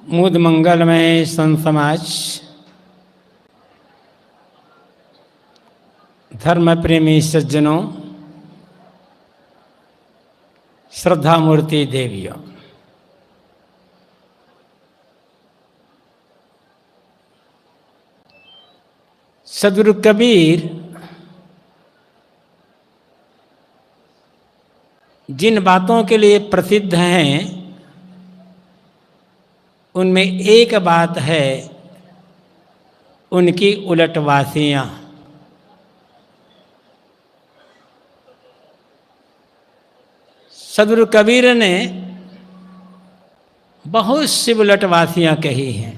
मुद मंगलमय संत समाज, धर्म प्रेमी सज्जनों, श्रद्धा मूर्ति देवियों, सद्गुरु कबीर जिन बातों के लिए प्रसिद्ध हैं उनमें एक बात है उनकी उलटवासियाँ। सद्गुरु कबीर ने बहुत सी उलटवासियाँ कही हैं।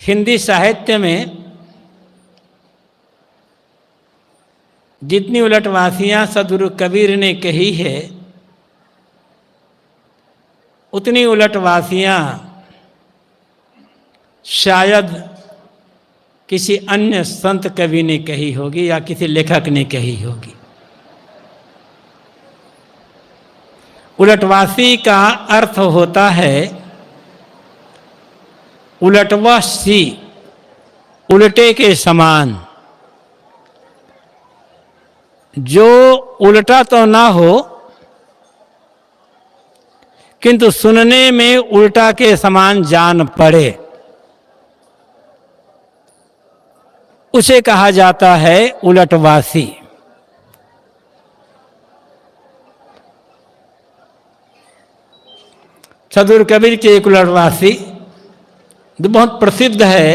हिंदी साहित्य में जितनी उलटवासियाँ सद्गुरु कबीर ने कही है उतनी उलटवासियाँ शायद किसी अन्य संत कवि ने कही होगी या किसी लेखक ने कही होगी। उलटवासी का अर्थ होता है उलटवा सी, उल्टे के समान, जो उल्टा तो ना हो किंतु सुनने में उल्टा के समान जान पड़े, उसे कहा जाता है उलटवासी। सद्गुरु कबीर के एक उलटवासी जो बहुत प्रसिद्ध है,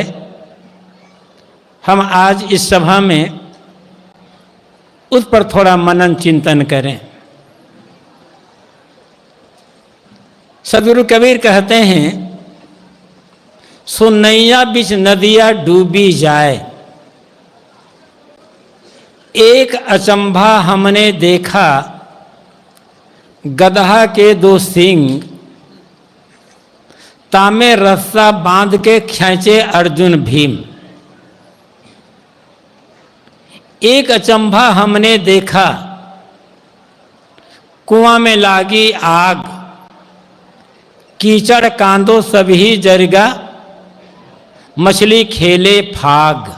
हम आज इस सभा में उस पर थोड़ा मनन चिंतन करें। सद्गुरु कबीर कहते हैं, सो नैया बीच नदिया डूबी जाए, एक अचंभा हमने देखा, गदहा के दो सींग, तामे रस्सा बांध के खींचे अर्जुन भीम। एक अचंभा हमने देखा, कुआं में लागी आग, कीचड़ कांदो सभी जरगा, मछली खेले फाग।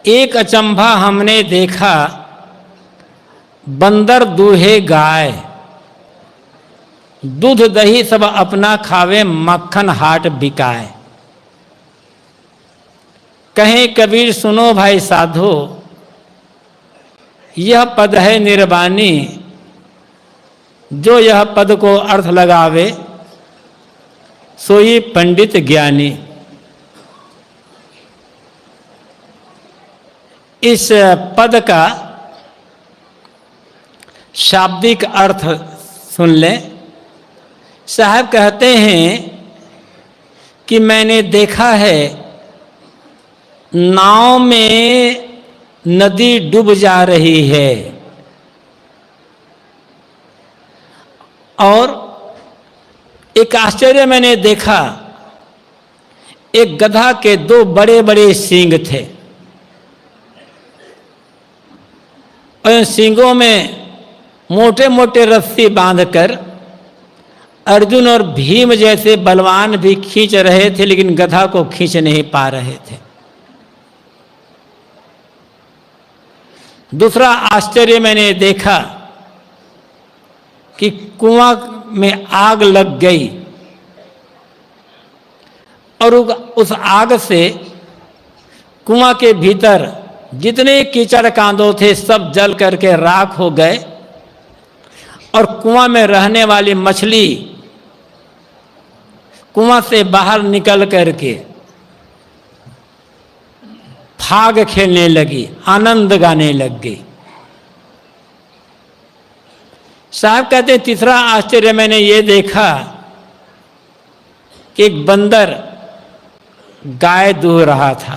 एक अचंभा हमने देखा, बंदर दूहे गाय, दूध दही सब अपना खावे, मक्खन हाट बिकाए। कहें कबीर सुनो भाई साधो, यह पद है निर्वाणी, जो यह पद को अर्थ लगावे सोई पंडित ज्ञानी। इस पद का शाब्दिक अर्थ सुन लें। साहब कहते हैं कि मैंने देखा है नाव में नदी डूब जा रही है और एक आश्चर्य मैंने देखा, एक गधा के दो बड़े बड़े सींग थे और इन सींगों में मोटे मोटे रस्सी बांधकर अर्जुन और भीम जैसे बलवान भी खींच रहे थे, लेकिन गधा को खींच नहीं पा रहे थे। दूसरा आश्चर्य मैंने देखा कि कुआं में आग लग गई और उस आग से कुआं के भीतर जितने कीचड़ कांदो थे सब जल करके राख हो गए और कुआं में रहने वाली मछली कुआं से बाहर निकल करके फाग खेलने लगी, आनंद गाने लग गई। साहब कहते तीसरा आश्चर्य मैंने ये देखा कि एक बंदर गाय दूह रहा था।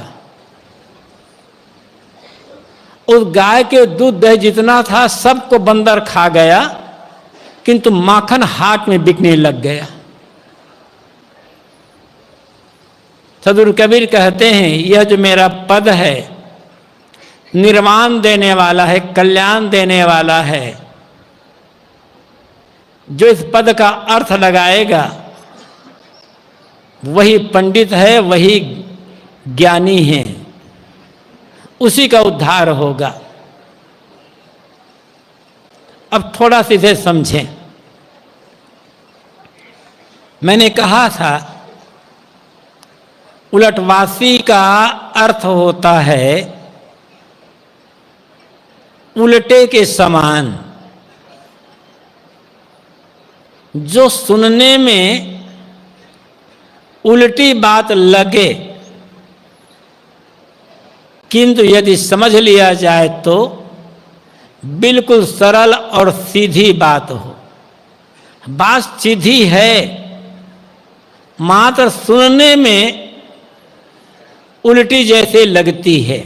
उस गाय के दूध दही जितना था सबको बंदर खा गया, किंतु माखन हाट में बिकने लग गया। सद्गुरु कबीर कहते हैं यह जो मेरा पद है निर्वाण देने वाला है, कल्याण देने वाला है, जो इस पद का अर्थ लगाएगा वही पंडित है, वही ज्ञानी है, उसी का उद्धार होगा। अब थोड़ा सा इसे समझें। मैंने कहा था उलटवासी का अर्थ होता है उल्टे के समान, जो सुनने में उल्टी बात लगे किंतु यदि समझ लिया जाए तो बिल्कुल सरल और सीधी बात हो। बात सीधी है, मात्र सुनने में उल्टी जैसे लगती है।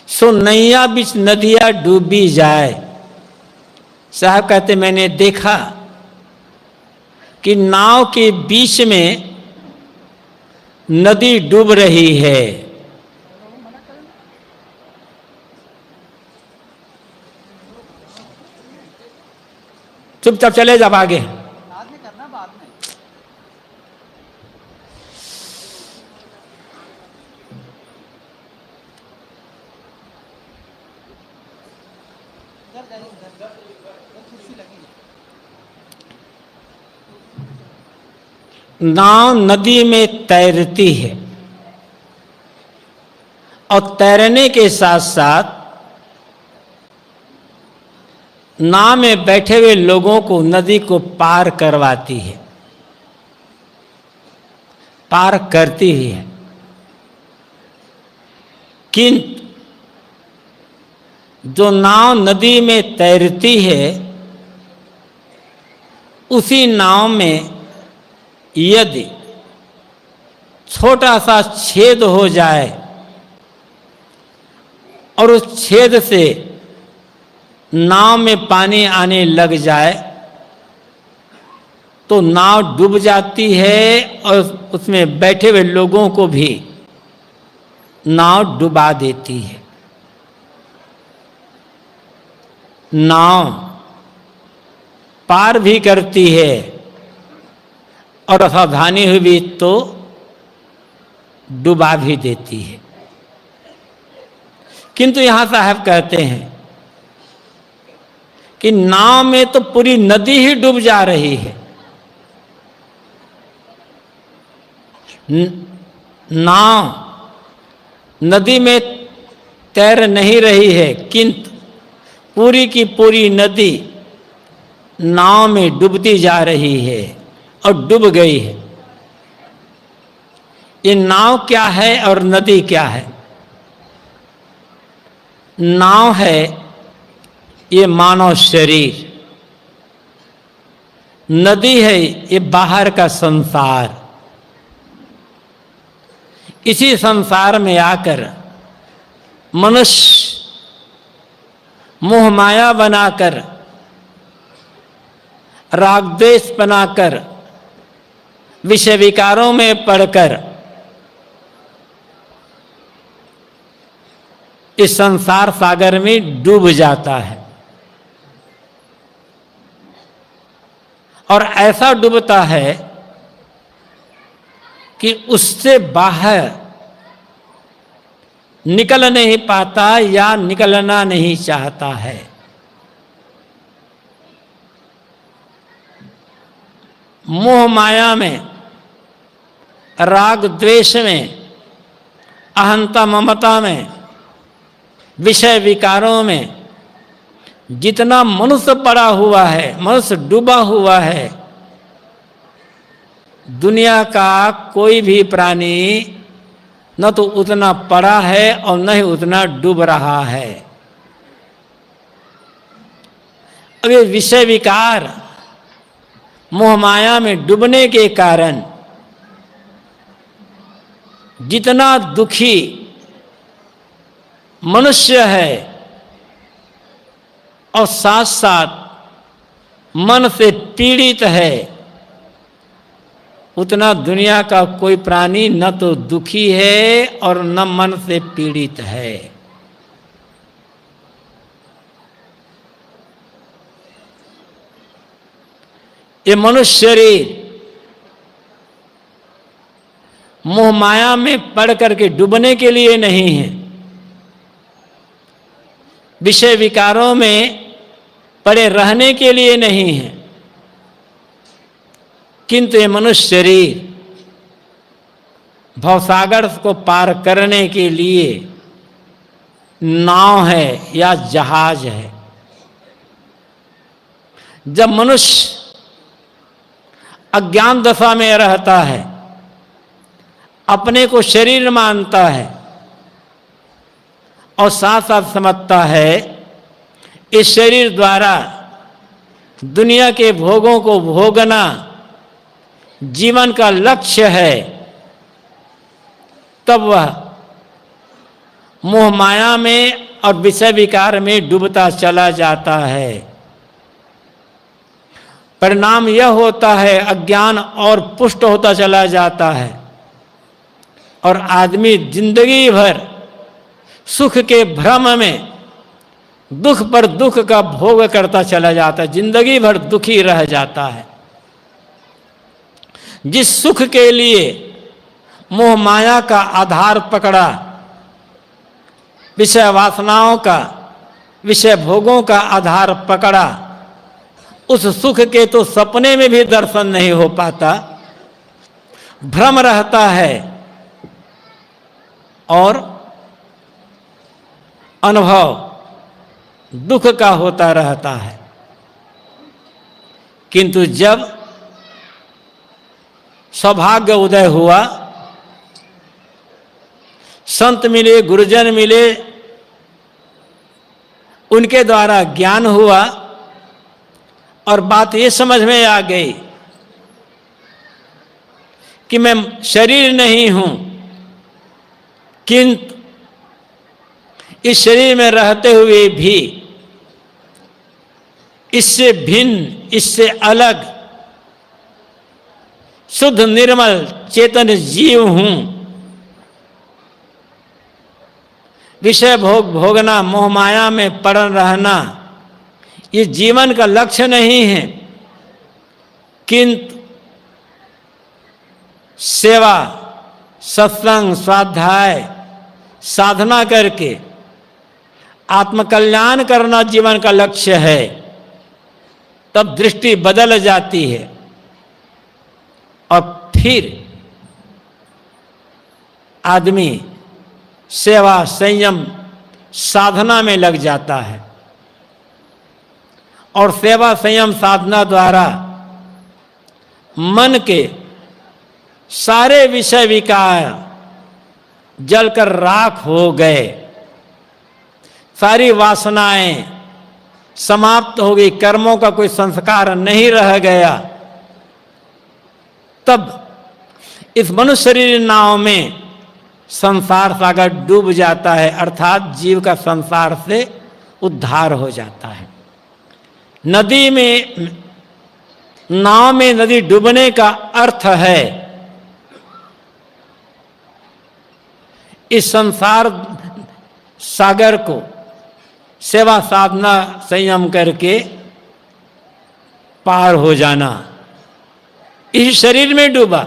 सो नैया बीच नदिया डूबी जाए। साहब कहते मैंने देखा कि नाव के बीच में नदी डूब रही है। चुपचाप चले जाओ आगे। नाव नदी में तैरती है और तैरने के साथ साथ नाव में बैठे हुए लोगों को नदी को पार करवाती है, पार करती ही है। किंतु जो नाव नदी में तैरती है उसी नाव में यदि छोटा सा छेद हो जाए और उस छेद से नाव में पानी आने लग जाए तो नाव डूब जाती है और उसमें बैठे हुए लोगों को भी नाव डुबा देती है। नाव पार भी करती है और असावधानी हुई तो डुबा भी देती है। किंतु यहां साहब कहते हैं कि नाव में तो पूरी नदी ही डूब जा रही है। नाव नदी में तैर नहीं रही है किंतु पूरी की पूरी नदी नाव में डूबती जा रही है और डूब गई है। ये नाव क्या है और नदी क्या है? नाव है ये मानव शरीर, नदी है ये बाहर का संसार। इसी संसार में आकर मनुष्य मोह माया बनाकर, राग द्वेष बनाकर, विषय विकारों में पड़कर इस संसार सागर में डूब जाता है। और ऐसा डूबता है कि उससे बाहर निकल नहीं पाता या निकलना नहीं चाहता है। मोह माया में, राग द्वेष में, अहंता ममता में, विषय विकारों में जितना मनुष्य पड़ा हुआ है, मनुष्य डूबा हुआ है, दुनिया का कोई भी प्राणी न तो उतना पड़ा है और न ही उतना डूब रहा है। अब ये विषय विकार मोह माया में डूबने के कारण जितना दुखी मनुष्य है और साथ साथ मन से पीड़ित है, उतना दुनिया का कोई प्राणी न तो दुखी है और न मन से पीड़ित है। ये मनुष्य शरीर मोह माया में पड़ करके डूबने के लिए नहीं है, विषय विकारों में पड़े रहने के लिए नहीं है, किंतु ये मनुष्य शरीर भवसागर को पार करने के लिए नाव है या जहाज है। जब मनुष्य अज्ञान दशा में रहता है, अपने को शरीर मानता है और साथ साथ समझता है इस शरीर द्वारा दुनिया के भोगों को भोगना जीवन का लक्ष्य है, तब वह मोह माया में और विषय विकार में डूबता चला जाता है। परिणाम यह होता है अज्ञान और पुष्ट होता चला जाता है और आदमी जिंदगी भर सुख के भ्रम में दुख पर दुख का भोग करता चला जाता है, जिंदगी भर दुखी रह जाता है। जिस सुख के लिए मोह माया का आधार पकड़ा, विषय वासनाओं का, विषय भोगों का आधार पकड़ा, उस सुख के तो सपने में भी दर्शन नहीं हो पाता, भ्रम रहता है और अनुभव दुख का होता रहता है। किंतु जब सौभाग्य उदय हुआ, संत मिले, गुरुजन मिले, उनके द्वारा ज्ञान हुआ और बात ये समझ में आ गई कि मैं शरीर नहीं हूं, किंतु इस शरीर में रहते हुए भी इससे भिन्न, इससे अलग शुद्ध निर्मल चेतन जीव हूं। विषय भोग भोगना, मोह माया में पड़ रहना ये जीवन का लक्ष्य नहीं है, किंतु सेवा, सत्संग, स्वाध्याय, साधना करके आत्मकल्याण करना जीवन का लक्ष्य है। तब दृष्टि बदल जाती है और फिर आदमी सेवा, संयम, साधना में लग जाता है और सेवा, संयम, साधना द्वारा मन के सारे विषय विकार जलकर राख हो गए, सारी वासनाएं समाप्त हो गई, कर्मों का कोई संस्कार नहीं रह गया। तब इस मनुष्य शरीर नाव में संसार सागर डूब जाता है, अर्थात जीव का संसार से उद्धार हो जाता है। नदी में, नाव में नदी डूबने का अर्थ है इस संसार सागर को सेवा, साधना, संयम करके पार हो जाना। इस शरीर में डूबा,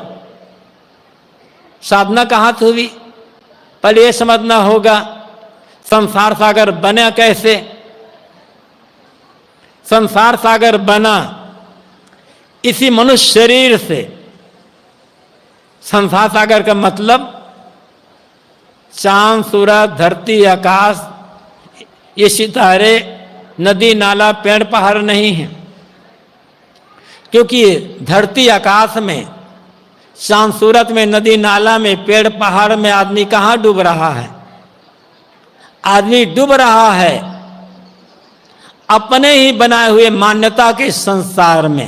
साधना कहाँ से हुई? पहले यह समझना होगा संसार सागर बना कैसे। संसार सागर बना इसी मनुष्य शरीर से। संसार सागर का मतलब चांद, सूरज, धरती, आकाश, ये सितारे, नदी, नाला, पेड़, पहाड़ नहीं है, क्योंकि धरती आकाश में, चांद सूरज में, नदी नाला में, पेड़ पहाड़ में आदमी कहाँ डूब रहा है? आदमी डूब रहा है अपने ही बनाए हुए मान्यता के संसार में।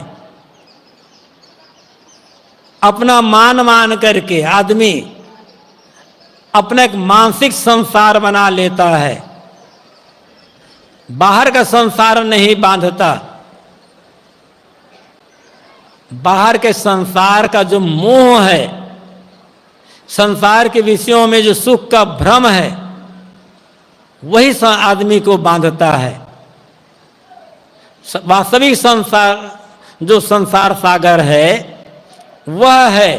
अपना मान करके आदमी अपना एक मानसिक संसार बना लेता है, बाहर का संसार नहीं बांधता। बाहर के संसार का जो मोह है, संसार के विषयों में जो सुख का भ्रम है, वही आदमी को बांधता है। वास्तविक संसार जो संसार सागर है वह है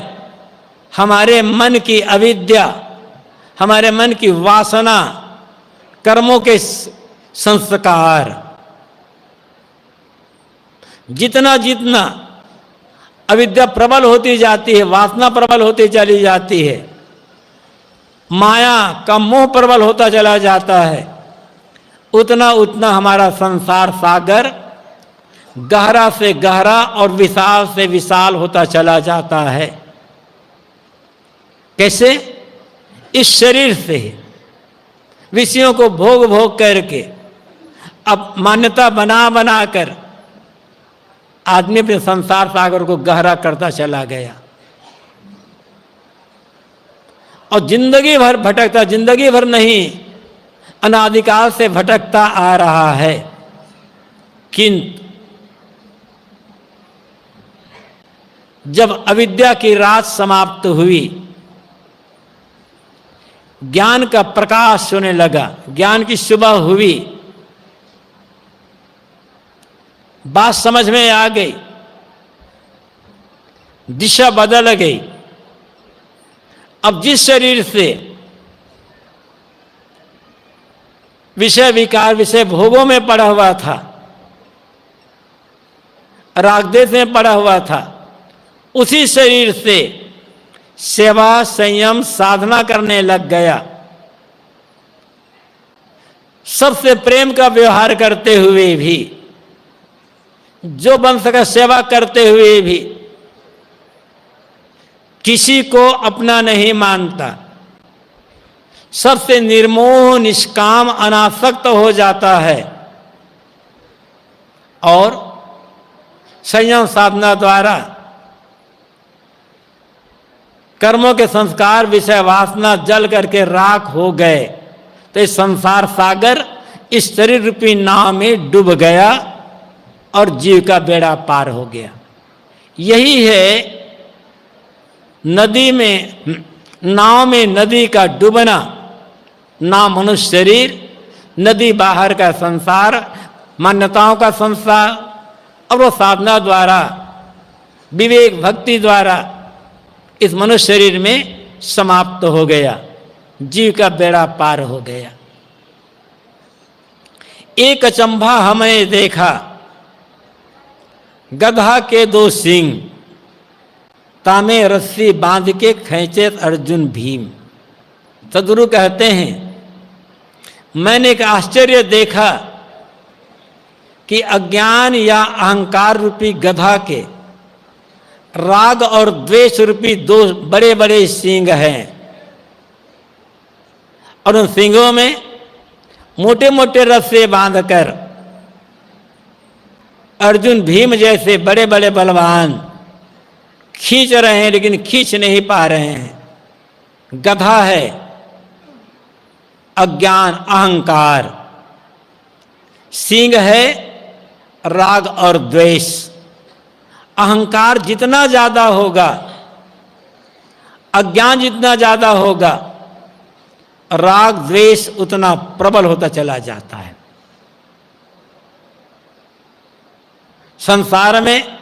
हमारे मन की अविद्या, हमारे मन की वासना, कर्मों के संस्कार। जितना जितना अविद्या प्रबल होती जाती है, वासना प्रबल होती चली जाती है, माया का मोह प्रबल होता चला जाता है, उतना उतना हमारा संसार सागर गहरा से गहरा और विशाल से विशाल होता चला जाता है। कैसे? इस शरीर से विषयों को भोग भोग करके, अब मान्यता बना बना कर आदमी अपने संसार सागर को गहरा करता चला गया और जिंदगी भर भटकता, जिंदगी भर नहीं अनादिकाल से भटकता आ रहा है। किंतु जब अविद्या की रात समाप्त हुई, ज्ञान का प्रकाश होने लगा, ज्ञान की सुबह हुई, बात समझ में आ गई, दिशा बदल गई। अब जिस शरीर से विषय विकार, विषय भोगों में पड़ा हुआ था, रागदेश में पड़ा हुआ था, उसी शरीर से सेवा संयम साधना करने लग गया। सबसे प्रेम का व्यवहार करते हुए भी, जो बन सका सेवा करते हुए भी किसी को अपना नहीं मानता, सबसे निर्मोह निष्काम अनासक्त हो जाता है और संयम साधना द्वारा कर्मों के संस्कार विषय वासना जल करके राख हो गए, तो इस संसार सागर इस शरीर रूपी नाव में डूब गया और जीव का बेड़ा पार हो गया। यही है नदी में, नाव में नदी का डूबना, नाव मनुष्य शरीर, नदी बाहर का संसार, मान्यताओं का संसार, और वो साधना द्वारा, विवेक भक्ति द्वारा इस मनुष्य शरीर में समाप्त हो गया, जीव का बेड़ा पार हो गया। एक अचंभा हमने देखा, गधा के दो सींग, तामे रस्सी बांध के खींचे अर्जुन भीम। सद्गुरु कहते हैं, मैंने एक आश्चर्य देखा कि अज्ञान या अहंकार रूपी गधा के राग और द्वेष रूपी दो बड़े बड़े सींग हैं और उन सींगों में मोटे मोटे रस्से बांधकर अर्जुन भीम जैसे बड़े बड़े बलवान खींच रहे हैं, लेकिन खींच नहीं पा रहे हैं। गधा है अज्ञान अहंकार, सींग है राग और द्वेष। अहंकार जितना ज्यादा होगा, अज्ञान जितना ज्यादा होगा, राग द्वेष उतना प्रबल होता चला जाता है। संसार में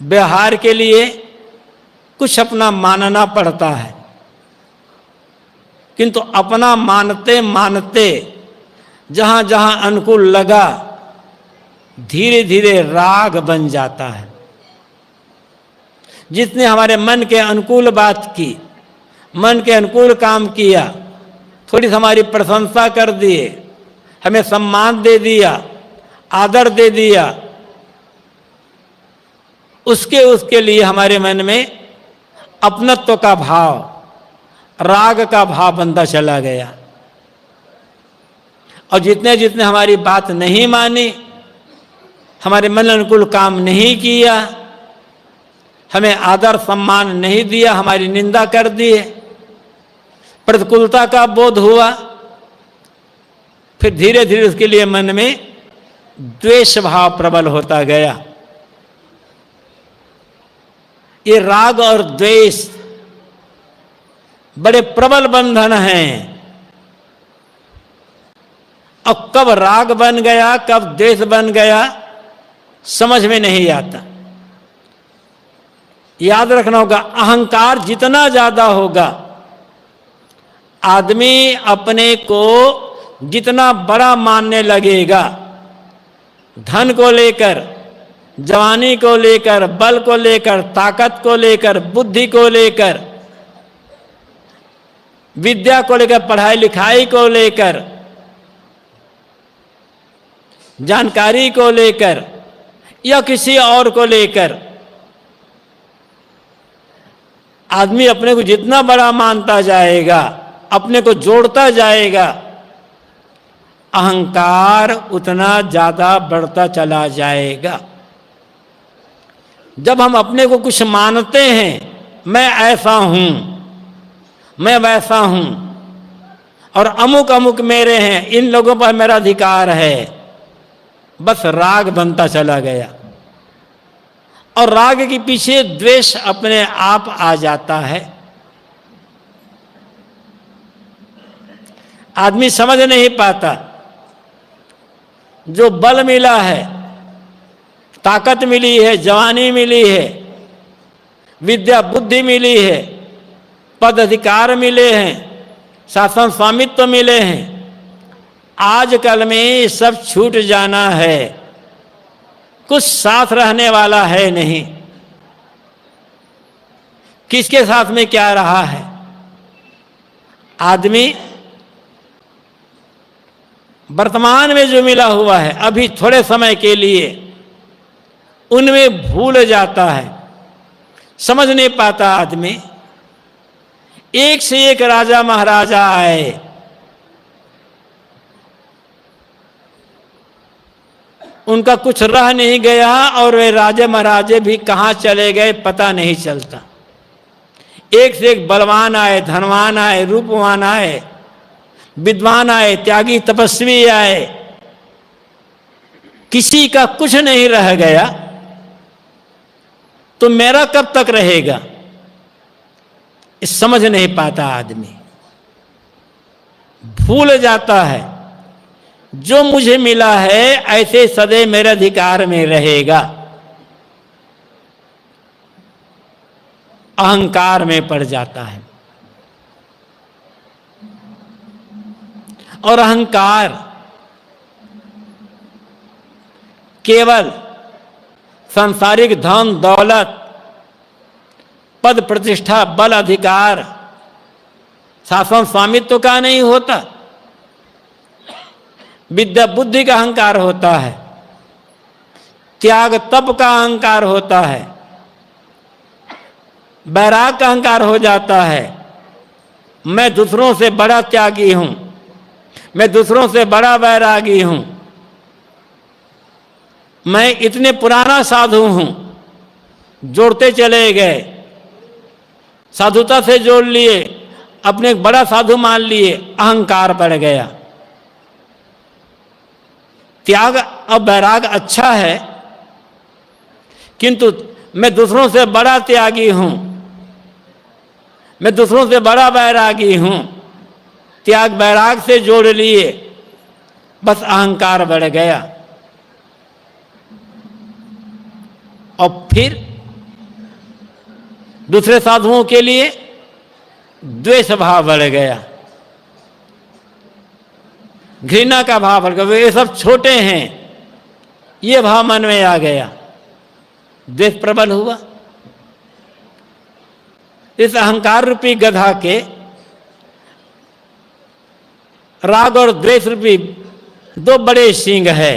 व्यवहार के लिए कुछ अपना मानना पड़ता है, किंतु अपना मानते मानते जहां जहां अनुकूल लगा, धीरे धीरे राग बन जाता है। जिसने हमारे मन के अनुकूल बात की, मन के अनुकूल काम किया, थोड़ी हमारी प्रशंसा कर दिए, हमें सम्मान दे दिया, आदर दे दिया, उसके लिए हमारे मन में अपनत्व का भाव, राग का भाव बनता चला गया। और जितने जितने हमारी बात नहीं मानी, हमारे मन अनुकूल काम नहीं किया, हमें आदर सम्मान नहीं दिया, हमारी निंदा कर दिए, प्रतिकूलता का बोध हुआ, फिर धीरे धीरे उसके लिए मन में द्वेष भाव प्रबल होता गया। ये राग और द्वेष बड़े प्रबल बंधन हैं। अब कब राग बन गया, कब द्वेष बन गया, समझ में नहीं आता। याद रखना होगा, अहंकार जितना ज्यादा होगा, आदमी अपने को जितना बड़ा मानने लगेगा, धन को लेकर, जवानी को लेकर, बल को लेकर, ताकत को लेकर, बुद्धि को लेकर, विद्या को लेकर, पढ़ाई लिखाई को लेकर, जानकारी को लेकर या किसी और को लेकर, आदमी अपने को जितना बड़ा मानता जाएगा, अपने को जोड़ता जाएगा, अहंकार उतना ज्यादा बढ़ता चला जाएगा। जब हम अपने को कुछ मानते हैं, मैं ऐसा हूं, मैं वैसा हूं, और अमुक अमुक मेरे हैं, इन लोगों पर मेरा अधिकार है, बस राग बनता चला गया। और राग के पीछे द्वेष अपने आप आ जाता है। आदमी समझ नहीं पाता, जो बल मिला है, ताकत मिली है, जवानी मिली है, विद्या बुद्धि मिली है, पद अधिकार मिले हैं, शासन स्वामित्व मिले हैं, आजकल में सब छूट जाना है, कुछ साथ रहने वाला है नहीं। किसके साथ में क्या रहा है? आदमी वर्तमान में जो मिला हुआ है, अभी थोड़े समय के लिए उनमें भूल जाता है, समझ नहीं पाता। आदमी एक से एक राजा महाराजा आए, उनका कुछ रह नहीं गया, और वे राजे महाराजे भी कहां चले गए पता नहीं चलता। एक से एक बलवान आए, धनवान आए, रूपवान आए, विद्वान आए, त्यागी तपस्वी आए, किसी का कुछ नहीं रह गया। तो मेरा कब तक रहेगा, इस समझ नहीं पाता। आदमी भूल जाता है, जो मुझे मिला है ऐसे सदैव मेरे अधिकार में रहेगा। अहंकार में पड़ जाता है। और अहंकार केवल सांसारिक धन दौलत, पद प्रतिष्ठा, बल अधिकार, शासन स्वामित्व का नहीं होता। विद्या बुद्धि का अहंकार होता है, त्याग तप का अहंकार होता है, वैराग का अहंकार हो जाता है। मैं दूसरों से बड़ा त्यागी हूं, मैं दूसरों से बड़ा वैरागी हूं, मैं इतने पुराना साधु हूं। जोड़ते चले गए, साधुता से जोड़ लिए, अपने बड़ा साधु मान लिए, अहंकार बढ़ गया। त्याग और वैराग अच्छा है, किंतु मैं दूसरों से बड़ा त्यागी हूं, मैं दूसरों से बड़ा वैरागी हूं। त्याग वैराग से जोड़ लिए, बस अहंकार बढ़ गया। और फिर दूसरे साधुओं के लिए द्वेष भाव बढ़ गया, घृणा का भाव बढ़ गया। वे सब छोटे हैं, ये भाव मन में आ गया, द्वेष प्रबल हुआ। इस अहंकार रूपी गधा के राग और द्वेष रूपी दो बड़े सींग है।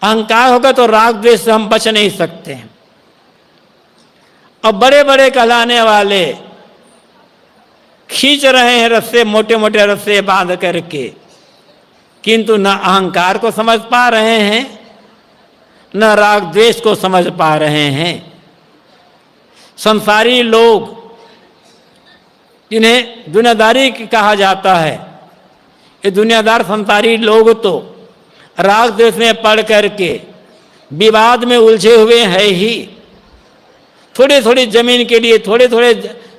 अहंकार होगा तो राग द्वेष से हम बच नहीं सकते हैं। और बड़े बड़े कहलाने वाले खींच रहे हैं रस्से, मोटे मोटे रस्से बांध करके, किंतु न अहंकार को समझ पा रहे हैं, न राग द्वेष को समझ पा रहे हैं। संसारी लोग, जिन्हें दुनियादारी कहा जाता है, ये दुनियादार संसारी लोग तो राग द्वेष में पड़ करके विवाद में उलझे हुए हैं ही। थोड़ी थोड़ी जमीन के लिए, थोड़े थोड़े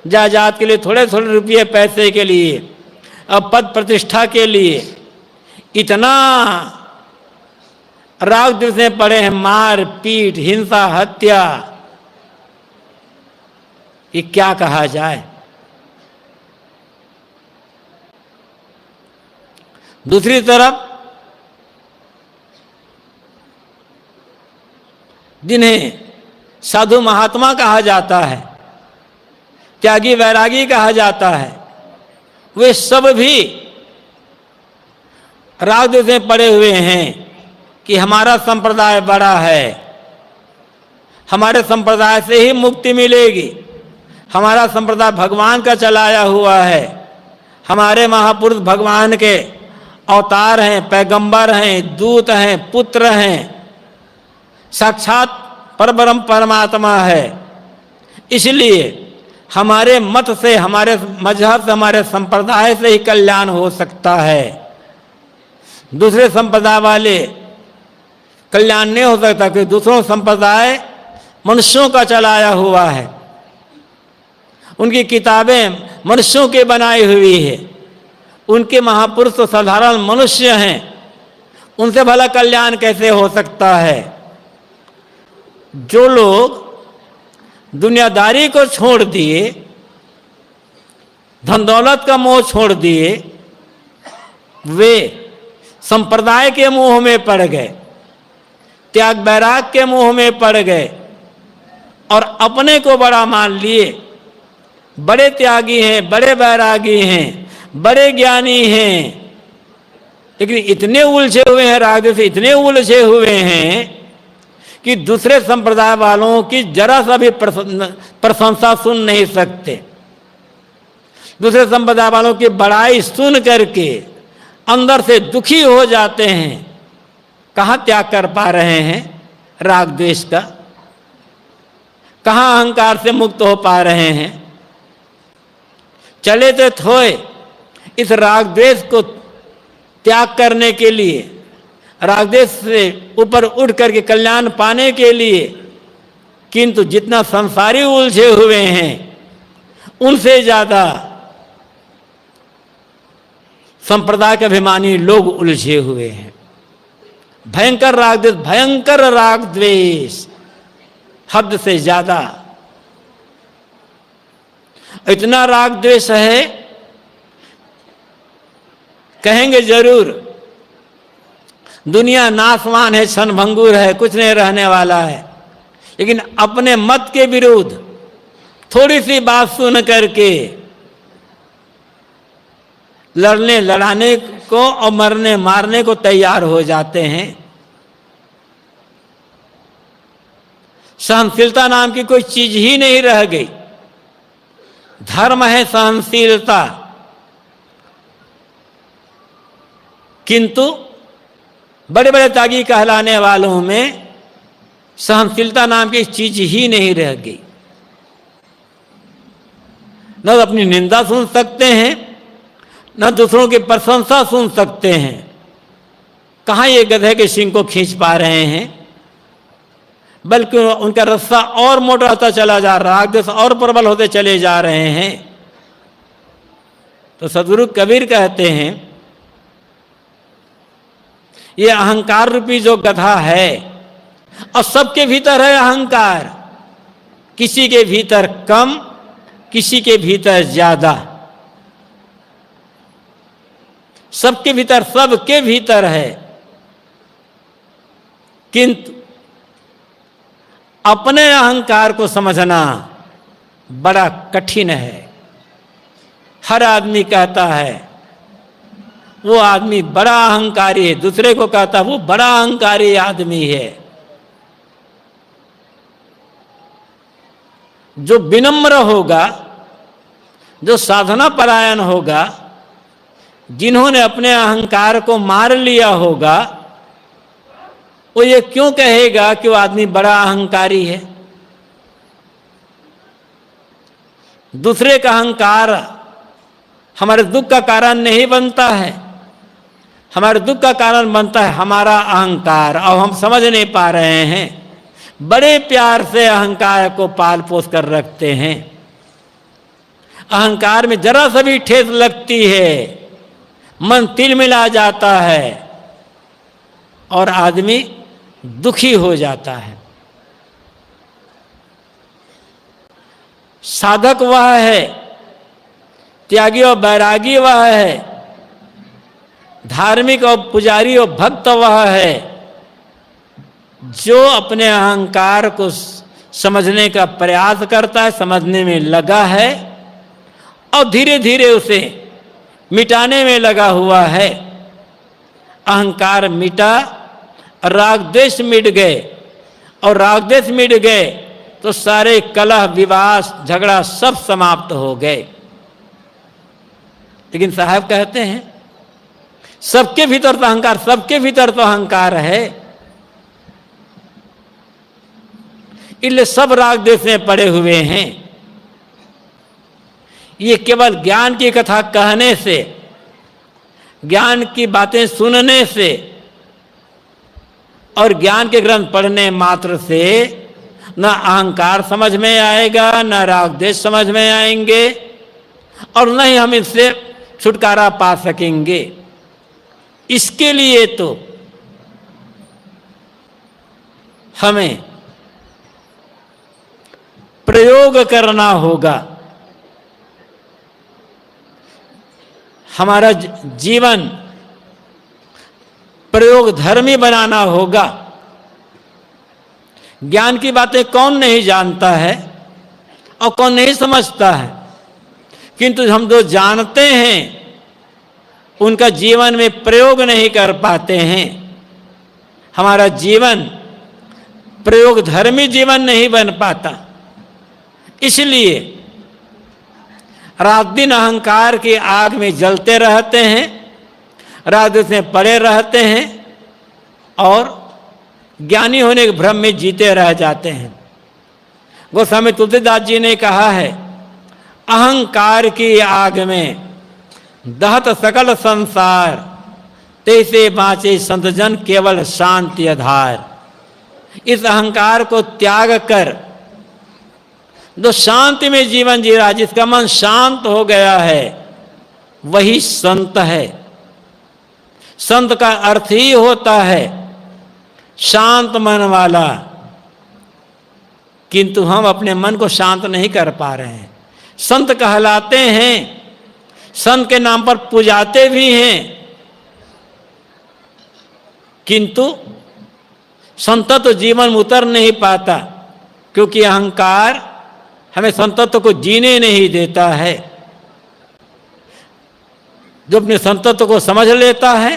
जायदाद के लिए, थोड़े थोड़े रुपये पैसे के लिए, अब पद प्रतिष्ठा के लिए इतना राग द्वेष में पड़े हैं, मार पीट, हिंसा, हत्या, ये क्या कहा जाए। दूसरी तरफ जिन्हें साधु महात्मा कहा जाता है, त्यागी वैरागी कहा जाता है, वे सब भी राग द्वेष में पड़े हुए हैं कि हमारा संप्रदाय बड़ा है, हमारे संप्रदाय से ही मुक्ति मिलेगी, हमारा संप्रदाय भगवान का चलाया हुआ है, हमारे महापुरुष भगवान के अवतार हैं, पैगंबर हैं, दूत हैं, पुत्र हैं, साक्षात परब्रह्म परमात्मा है। इसलिए हमारे मत से, हमारे मजहब से, हमारे संप्रदाय से ही कल्याण हो सकता है। दूसरे संप्रदाय वाले कल्याण नहीं हो सकता, क्योंकि दूसरों संप्रदाय मनुष्यों का चलाया हुआ है, उनकी किताबें मनुष्यों की बनाई हुई है, उनके महापुरुष तो साधारण मनुष्य हैं, उनसे भला कल्याण कैसे हो सकता है। जो लोग दुनियादारी को छोड़ दिए, धन दौलत का मोह छोड़ दिए, वे संप्रदाय के मोह में पड़ गए, त्याग वैराग के मोह में पड़ गए और अपने को बड़ा मान लिए, बड़े त्यागी हैं, बड़े वैरागी हैं, बड़े ज्ञानी हैं, लेकिन इतने उलझे हुए हैं, राग से इतने उलझे हुए हैं कि दूसरे संप्रदाय वालों की जरा सा भी प्रशंसा सुन नहीं सकते। दूसरे संप्रदाय वालों की बड़ाई सुन करके अंदर से दुखी हो जाते हैं। कहाँ त्याग कर पा रहे हैं राग द्वेष का, कहाँ अहंकार से मुक्त हो पा रहे हैं। चले तो थोए इस राग द्वेष को त्याग करने के लिए, राग द्वेष से ऊपर उठ करके कल्याण पाने के लिए, किंतु जितना संसारी उलझे हुए हैं उनसे ज्यादा संप्रदाय के अभिमानी लोग उलझे हुए हैं। भयंकर राग द्वेष, भयंकर राग द्वेष, हद से ज्यादा। इतना राग द्वेष है, कहेंगे जरूर दुनिया नाशवान है, क्षणभंगुर है, कुछ नहीं रहने वाला है, लेकिन अपने मत के विरुद्ध थोड़ी सी बात सुन करके लड़ने लड़ाने को और मरने मारने को तैयार हो जाते हैं। सहनशीलता नाम की कोई चीज ही नहीं रह गई। धर्म है सहनशीलता, किंतु बड़े बड़े त्यागी कहलाने वालों में सहनशीलता नाम की चीज ही नहीं रह गई। न अपनी निंदा सुन सकते हैं, न दूसरों की प्रशंसा सुन सकते हैं। कहाँ ये गधे के सींग को खींच पा रहे हैं, बल्कि उनका रस्सा और मोटा होता चला जा रहा, राग द्वेष और प्रबल होते चले जा रहे हैं। तो सद्गुरु कबीर कहते हैं, ये अहंकार रूपी जो गधा है, और सबके भीतर है अहंकार, किसी के भीतर कम, किसी के भीतर ज्यादा, सबके भीतर, सबके भीतर है, किंतु अपने अहंकार को समझना बड़ा कठिन है। हर आदमी कहता है वो आदमी बड़ा अहंकारी है, दूसरे को कहता है वो बड़ा अहंकारी आदमी है। जो विनम्र होगा, जो साधना परायण होगा, जिन्होंने अपने अहंकार को मार लिया होगा, वो ये क्यों कहेगा कि वो आदमी बड़ा अहंकारी है। दूसरे का अहंकार हमारे दुख का कारण नहीं बनता है, हमारे दुख का कारण बनता है हमारा अहंकार, और हम समझ नहीं पा रहे हैं। बड़े प्यार से अहंकार को पाल पोस कर रखते हैं। अहंकार में जरा सा भी ठेस लगती है, मन तिलमिला जाता है और आदमी दुखी हो जाता है। साधक वह है, त्यागी और बैरागी वह है, धार्मिक और पुजारी और भक्त वह है जो अपने अहंकार को समझने का प्रयास करता है, समझने में लगा है और धीरे धीरे उसे मिटाने में लगा हुआ है। अहंकार मिटा, राग द्वेष मिट गए, और राग द्वेष मिट गए तो सारे कलह विवाद झगड़ा सब समाप्त हो गए। लेकिन साहब कहते हैं सबके भीतर तो अहंकार, सबके भीतर तो अहंकार है, इसलिए सब राग द्वेष में पड़े हुए हैं। ये केवल ज्ञान की कथा कहने से, ज्ञान की बातें सुनने से और ज्ञान के ग्रंथ पढ़ने मात्र से न अहंकार समझ में आएगा, न राग द्वेष समझ में आएंगे, और न ही हम इससे छुटकारा पा सकेंगे। इसके लिए तो हमें प्रयोग करना होगा। हमारा जीवन प्रयोग धर्मी बनाना होगा। ज्ञान की बातें कौन नहीं जानता है और कौन नहीं समझता है, किंतु हम जो जानते हैं उनका जीवन में प्रयोग नहीं कर पाते हैं। हमारा जीवन प्रयोग धर्मी जीवन नहीं बन पाता। इसलिए रात दिन अहंकार की आग में जलते रहते हैं, रात दिन में पड़े रहते हैं और ज्ञानी होने के भ्रम में जीते रह जाते हैं। गोस्वामी तुलसीदास जी ने कहा है, अहंकार की आग में दहत सकल संसार, तैसे बाँचे संतजन केवल शांति आधार। इस अहंकार को त्याग कर जो शांति में जीवन जी रहा है, जिसका मन शांत हो गया है, वही संत है। संत का अर्थ ही होता है शांत मन वाला, किंतु हम अपने मन को शांत नहीं कर पा रहे हैं। संत कहलाते हैं, संत के नाम पर पूजाते भी हैं, किंतु संतत्व जीवन में उतर नहीं पाता, क्योंकि अहंकार हमें संतत्व को जीने नहीं देता है। जो अपने संतत्व को समझ लेता है,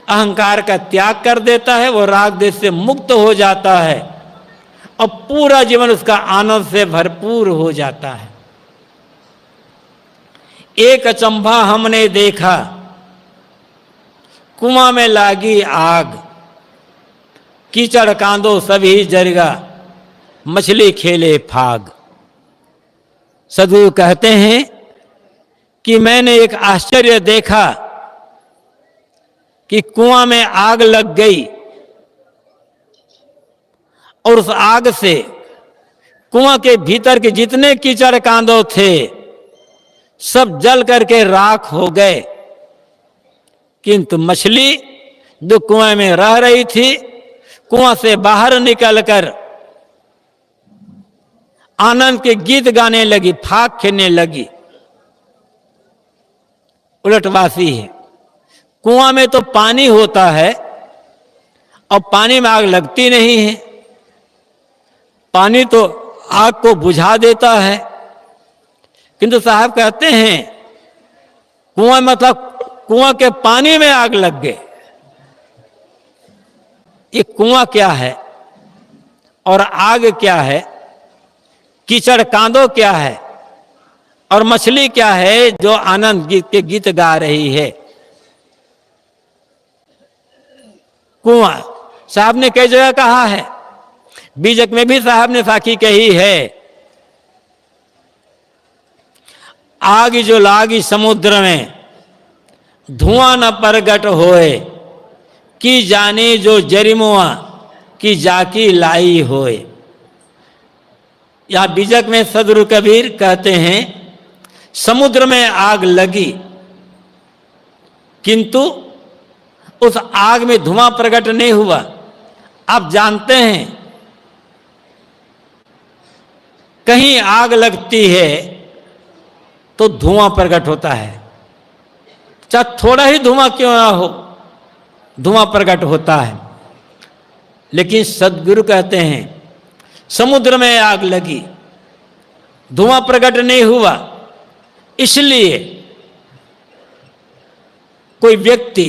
अहंकार का त्याग कर देता है, वो राग द्वेष से मुक्त हो जाता है और पूरा जीवन उसका आनंद से भरपूर हो जाता है। एक अचंभा हमने देखा, कुआं में लागी आग, कीचड़ कांदो सभी जरगा, मछली खेले फाग। सदगुरु कहते हैं कि मैंने एक आश्चर्य देखा कि कुआं में आग लग गई और उस आग से कुआं के भीतर के जितने कीचड़ कांदो थे सब जल करके राख हो गए, किंतु मछली जो कुआं में रह रही थी, कुआं से बाहर निकलकर आनंद के गीत गाने लगी, फाग खेलने लगी। उलटवासी है, कुआं में तो पानी होता है और पानी में आग लगती नहीं है। पानी तो आग को बुझा देता है, किंतु साहब कहते हैं कुआं मतलब कुआं के पानी में आग लग गए। ये कुआं क्या है और आग क्या है, कीचड़ कांदो क्या है और मछली क्या है जो आनंद गीत के गीत गा रही है। कुआं साहब ने कई जगह कहा है, बीजक में भी साहब ने साखी कही है, आग जो लागी समुद्र में धुआं न प्रगट होए, की जाने जो जरिमुआ की जाकी लाई होए। यहां बीजक में सदगुरु कबीर कहते हैं समुद्र में आग लगी, किंतु उस आग में धुआं प्रकट नहीं हुआ। आप जानते हैं कहीं आग लगती है तो धुआं प्रकट होता है, चाहे थोड़ा ही धुआं क्यों ना हो, धुआं प्रकट होता है। लेकिन सद्गुरु कहते हैं समुद्र में आग लगी, धुआं प्रकट नहीं हुआ, इसलिए कोई व्यक्ति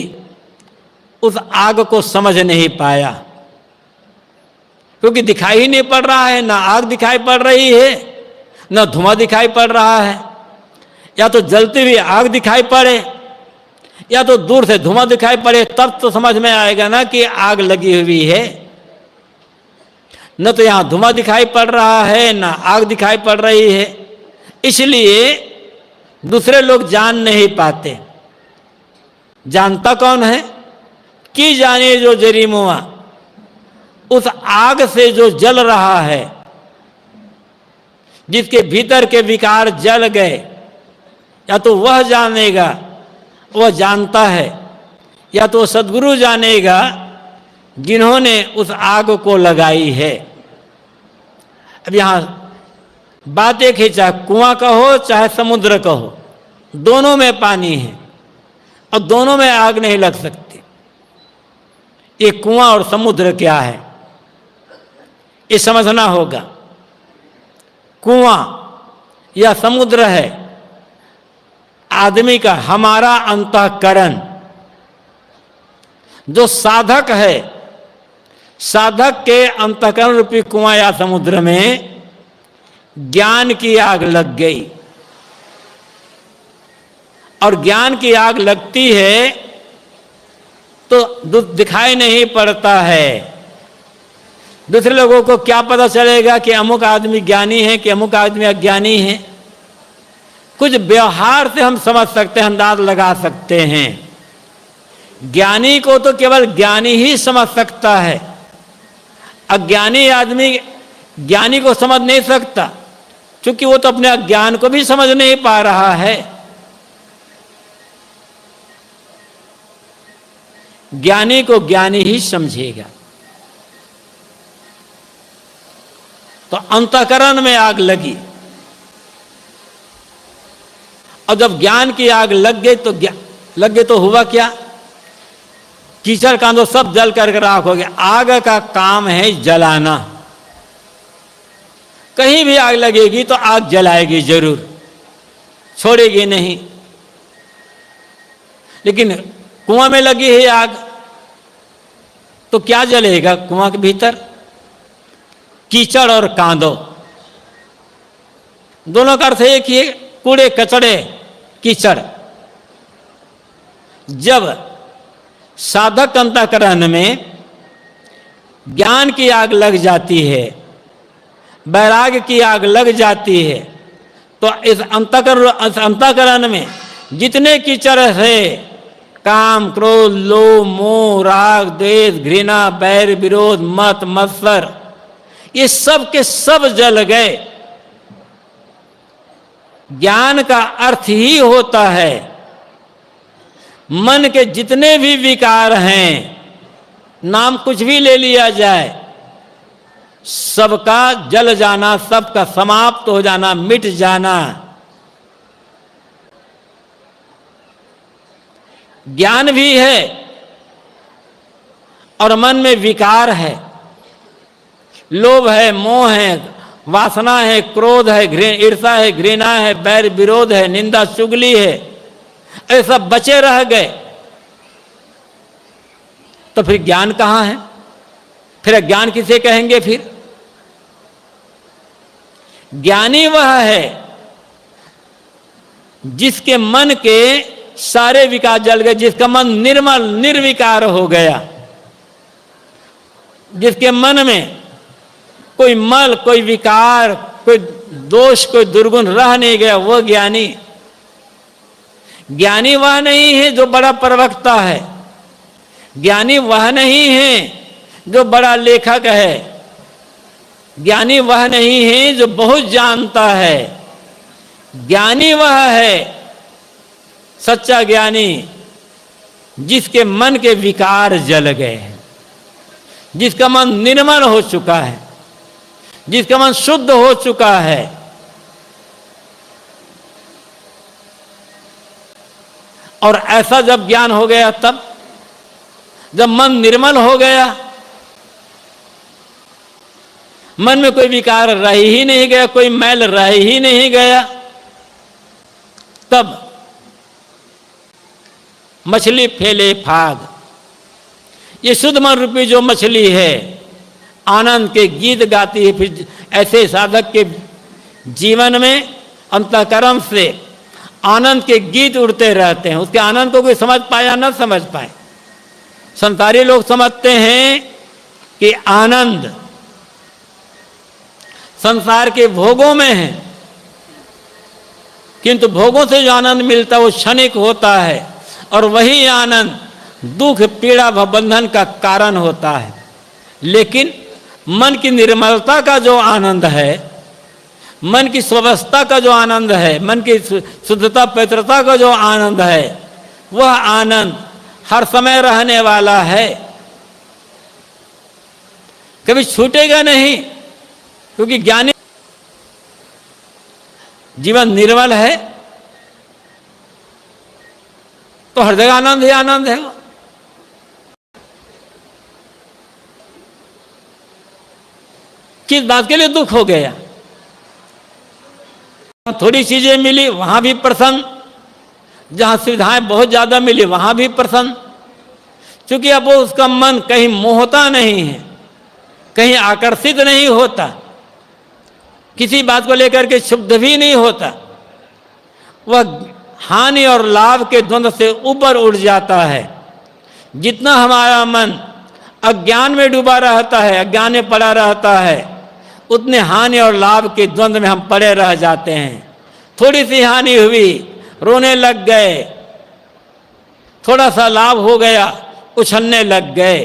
उस आग को समझ नहीं पाया, क्योंकि दिखाई ही नहीं पड़ रहा है, ना आग दिखाई पड़ रही है, ना धुआं दिखाई पड़ रहा है। या तो जलती हुई आग दिखाई पड़े या तो दूर से धुआं दिखाई पड़े, तब तो समझ में आएगा ना कि आग लगी हुई है। न तो यहां धुआं दिखाई पड़ रहा है, ना आग दिखाई पड़ रही है, इसलिए दूसरे लोग जान नहीं पाते। जानता कौन है? कि जाने जो जरीमुआ, उस आग से जो जल रहा है, जिसके भीतर के विकार जल गए, या तो वह जानेगा, वह जानता है, या तो सद्गुरु जानेगा जिन्होंने उस आग को लगाई है। अब यहां बात एक है, चाहे कुआं का हो चाहे समुद्र का हो, दोनों में पानी है और दोनों में आग नहीं लग सकती। ये कुआं और समुद्र क्या है ये समझना होगा। कुआं या समुद्र है आदमी का, हमारा अंतःकरण। जो साधक है, साधक के अंतःकरण रूपी कुआं या समुद्र में ज्ञान की आग लग गई, और ज्ञान की आग लगती है तो दिखाई नहीं पड़ता है। दूसरे लोगों को क्या पता चलेगा कि अमुक आदमी ज्ञानी है कि अमुक आदमी अज्ञानी है? कुछ व्यवहार से हम समझ सकते हैं, अंदाज लगा सकते हैं। ज्ञानी को तो केवल ज्ञानी ही समझ सकता है, अज्ञानी आदमी ज्ञानी को समझ नहीं सकता, क्योंकि वो तो अपने अज्ञान को भी समझ नहीं पा रहा है। ज्ञानी को ज्ञानी ही समझेगा। तो अंतःकरण में आग लगी, और जब ज्ञान की आग लग गई तो हुआ क्या? कीचड़ कांदो सब जल करके राख हो गया। आग का काम है जलाना। कहीं भी आग लगेगी तो आग जलाएगी जरूर, छोड़ेगी नहीं। लेकिन कुआं में लगी है आग तो क्या जलेगा? कुआं के भीतर कीचड़ और कांदो, दोनों का अर्थ एक ही है, कूड़े कचड़े कीचड़। जब साधक अंतःकरण में ज्ञान की आग लग जाती है, वैराग्य की आग लग जाती है, तो इस अंतःकरण में जितने कीचड़ है, काम, क्रोध, लोभ, मोह, राग, द्वेष, घृणा, बैर, विरोध, मत, मत्सर, ये सब के सब जल गए। ज्ञान का अर्थ ही होता है मन के जितने भी विकार हैं, नाम कुछ भी ले लिया जाए, सबका जल जाना, सबका समाप्त हो जाना, मिट जाना। ज्ञान भी है और मन में विकार है, लोभ है, मोह है, वासना है, क्रोध है, ईर्षा है, घृणा है, बैर विरोध है, निंदा चुगली है, ये सब बचे रह गए। तो फिर ज्ञान कहां है? फिर ज्ञान किसे कहेंगे? फिर ज्ञानी वह है जिसके मन के सारे विकार जल गए, जिसका मन निर्मल निर्विकार हो गया, जिसके मन में कोई मल, कोई विकार, कोई दोष, कोई दुर्गुण रह नहीं गया, वो ज्ञानी। ज्ञानी वह नहीं है जो बड़ा प्रवक्ता है, ज्ञानी वह नहीं है जो बड़ा लेखक है, ज्ञानी वह नहीं है जो बहुत जानता है। ज्ञानी वह है, सच्चा ज्ञानी, जिसके मन के विकार जल गए हैं। जिसका मन निर्मल हो चुका है, जिसका मन शुद्ध हो चुका है, और ऐसा जब ज्ञान हो गया, तब जब मन निर्मल हो गया, मन में कोई विकार रह ही नहीं गया, कोई मैल रह ही नहीं गया, तब मछली फैले फाग, ये शुद्ध मन रूपी जो मछली है आनंद के गीत गाती है। फिर ऐसे साधक के जीवन में अंतःकरण से आनंद के गीत उड़ते रहते हैं। उसके आनंद को कोई समझ पाए या न समझ पाए, संसारी लोग समझते हैं कि आनंद संसार के भोगों में है, किंतु भोगों से जो आनंद मिलता है वो क्षणिक होता है, और वही आनंद दुख पीड़ा व बंधन का कारण होता है। लेकिन मन की निर्मलता का जो आनंद है, मन की स्वस्थता का जो आनंद है, मन की शुद्धता पवित्रता का जो आनंद है, वह आनंद हर समय रहने वाला है, कभी छूटेगा नहीं, क्योंकि ज्ञानी जीवन निर्मल है तो हर जगह आनंद ही आनंद है। किस बात के लिए दुख हो गया? थोड़ी चीजें मिली वहां भी प्रसन्न, जहां सुविधाएं बहुत ज्यादा मिली वहां भी प्रसन्न, क्योंकि अब वो उसका मन कहीं मोहता नहीं है, कहीं आकर्षित नहीं होता, किसी बात को लेकर के क्षुब्ध भी नहीं होता, वह हानि और लाभ के द्वंद्व से ऊपर उठ जाता है। जितना हमारा मन अज्ञान में डूबा रहता है, अज्ञान में पड़ा रहता है, उतने हानि और लाभ के द्वंद्व में हम पड़े रह जाते हैं। थोड़ी सी हानि हुई रोने लग गए, थोड़ा सा लाभ हो गया उछलने लग गए।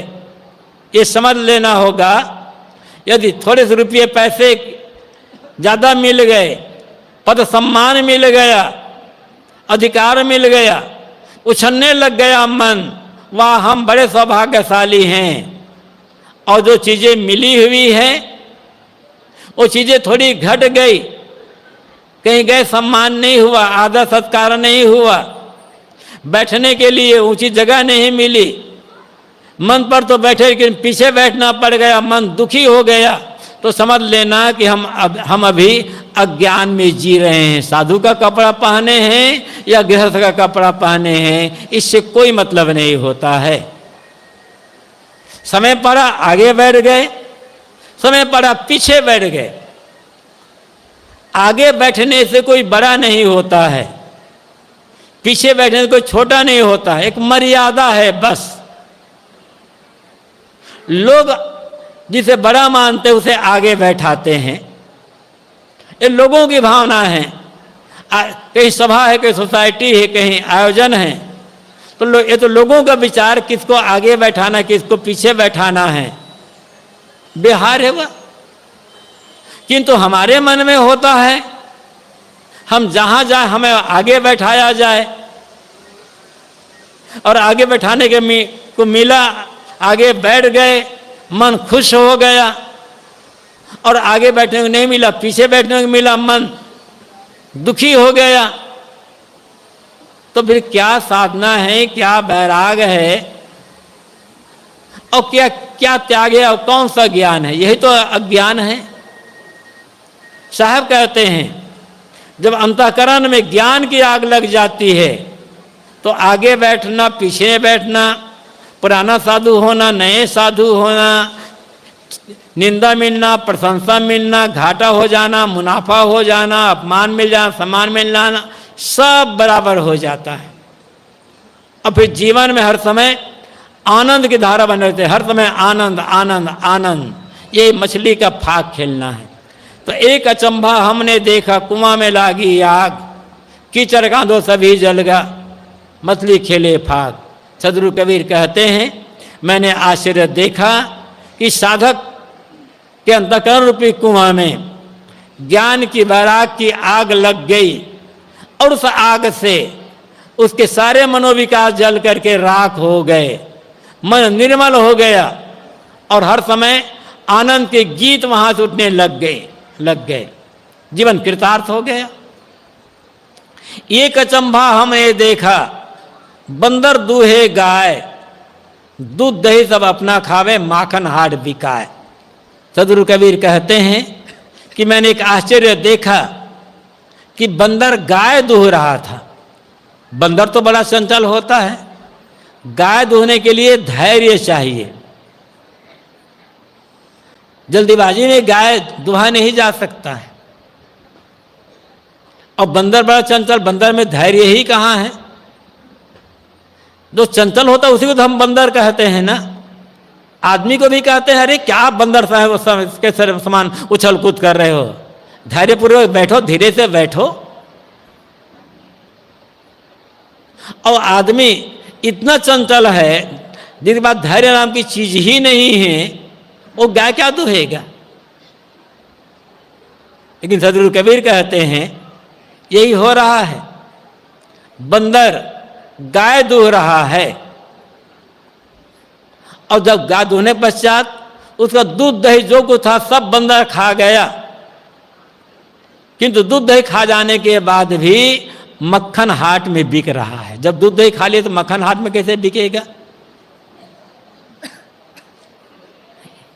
ये समझ लेना होगा, यदि थोड़े से रुपये पैसे ज़्यादा मिल गए, पद सम्मान मिल गया, अधिकार मिल गया, उछलने लग गया मन, वाह हम बड़े सौभाग्यशाली हैं। और जो चीज़ें मिली हुई हैं वो चीज़ें थोड़ी घट गई, कहीं गए सम्मान नहीं हुआ, आदर सत्कार नहीं हुआ, बैठने के लिए ऊंची जगह नहीं मिली, मन पर तो बैठे लेकिन पीछे बैठना पड़ गया, मन दुखी हो गया, तो समझ लेना कि हम अभी अज्ञान में जी रहे हैं। साधु का कपड़ा पहने हैं या गृहस्थ का कपड़ा पहने हैं, इससे कोई मतलब नहीं होता है। समय पड़ा आगे बैठ गए, समय पड़ा पीछे बैठ गए। आगे बैठने से कोई बड़ा नहीं होता है, पीछे बैठने से कोई छोटा नहीं होता है, एक मर्यादा है बस। लोग जिसे बड़ा मानते उसे आगे बैठाते हैं, ये लोगों की भावना है। कहीं सभा है, कहीं सोसाइटी है, कहीं आयोजन है, तो ये तो लोगों का विचार किसको आगे बैठाना किसको पीछे बैठाना है, बिहार है वह। किंतु हमारे मन में होता है हम जहां जाए हमें आगे बैठाया जाए, और आगे बैठाने के को मिला, आगे बैठ गए, मन खुश हो गया, और आगे बैठने को नहीं मिला, पीछे बैठने को मिला, मन दुखी हो गया। तो फिर क्या साधना है, क्या वैराग है, और क्या क्या त्याग है, और कौन सा ज्ञान है? यही तो अज्ञान है। साहब कहते हैं जब अंतःकरण में ज्ञान की आग लग जाती है तो आगे बैठना पीछे बैठना, पुराना साधु होना नए साधु होना, निंदा मिलना प्रशंसा मिलना, घाटा हो जाना मुनाफा हो जाना, अपमान मिल जाना सम्मान मिल जाना, सब बराबर हो जाता है। और फिर जीवन में हर समय आनंद की धारा बन रहती है, हर समय आनंद आनंद आनंद। ये मछली का फाग खेलना है। तो एक अचंभा हमने देखा, कुआं में लागी आग, कीचड़ कांदो सभी जल गा, मछली खेले फाग। सदगुरु कबीर कहते हैं मैंने आश्चर्य देखा कि साधक के अंतःकरण रूपी कुआं में ज्ञान की वैराग की आग लग गई, और उस आग से उसके सारे मनोविकार जल करके राख हो गए, मन निर्मल हो गया, और हर समय आनंद के गीत वहां से उठने लग गए। जीवन कृतार्थ हो गया। एक अचंभा हमने देखा, बंदर दूहे गाय, दूध दही सब अपना खावे, माखन हाट बिकाए। सदगुरु कबीर कहते हैं कि मैंने एक आश्चर्य देखा कि बंदर गाय दूह रहा था। बंदर तो बड़ा चंचल होता है, गाय दूहने के लिए धैर्य चाहिए। जल्दीबाजी में गाय दुहा नहीं जा सकता है। और बंदर बड़ा चंचल, बंदर में धैर्य ही कहाँ है? जो चंचल होता है उसी को तो हम बंदर कहते हैं ना। आदमी को भी कहते हैं अरे क्या बंदर साहब इसके समान उछल कूद कर रहे हो, धैर्यपूर्वक बैठो, धीरे से बैठो। और आदमी इतना चंचल है जिसके बाद धैर्य नाम की चीज ही नहीं है, वो गाय क्या दुहेगा? लेकिन सदगुरु कबीर कहते हैं यही हो रहा है, बंदर गाय दूह रहा है और जब गाय दूहने पश्चात उसका दूध दही जो कुछ था सब बंदर खा गया। किंतु दूध दही खा जाने के बाद भी मक्खन हाट में बिक रहा है। जब दूध दही खा लिया तो मक्खन हाट में कैसे बिकेगा?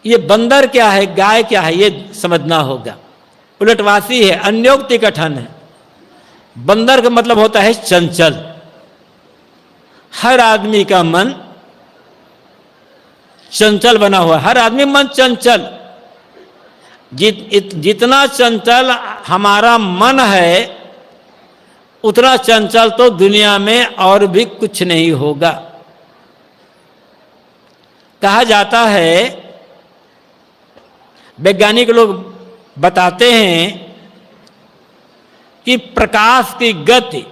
ये बंदर क्या है, गाय क्या है, ये समझना होगा। उलटवासी है, अन्योक्ति कथन है। बंदर का मतलब होता है चंचल। हर आदमी का मन चंचल बना हुआ, हर आदमी मन चंचल। जितना चंचल हमारा मन है उतना चंचल तो दुनिया में और भी कुछ नहीं होगा। कहा जाता है, वैज्ञानिक लोग बताते हैं कि प्रकाश की गति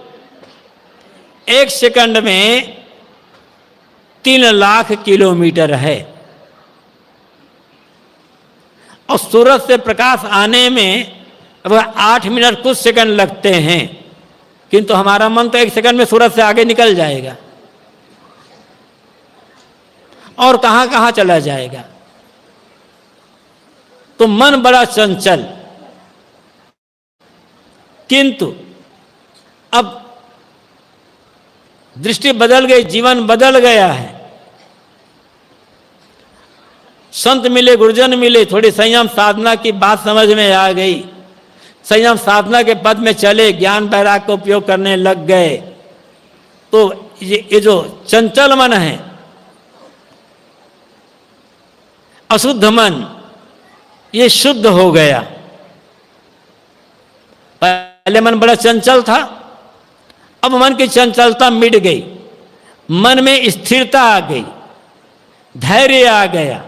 1 सेकंड में 3 लाख किलोमीटर है और सूरज से प्रकाश आने में 8 मिनट कुछ सेकंड लगते हैं। किंतु हमारा मन तो 1 सेकंड में सूरज से आगे निकल जाएगा और कहां कहां चला जाएगा। तो मन बड़ा चंचल। किंतु अब दृष्टि बदल गई, जीवन बदल गया है। संत मिले, गुरुजन मिले, थोड़ी संयम साधना की बात समझ में आ गई, संयम साधना के पद में चले, ज्ञान वैराग्य का उपयोग करने लग गए, तो ये जो चंचल मन है, अशुद्ध मन, ये शुद्ध हो गया। पहले मन बड़ा चंचल था, अब मन की चंचलता मिट गई, मन में स्थिरता आ गई, धैर्य आ गया।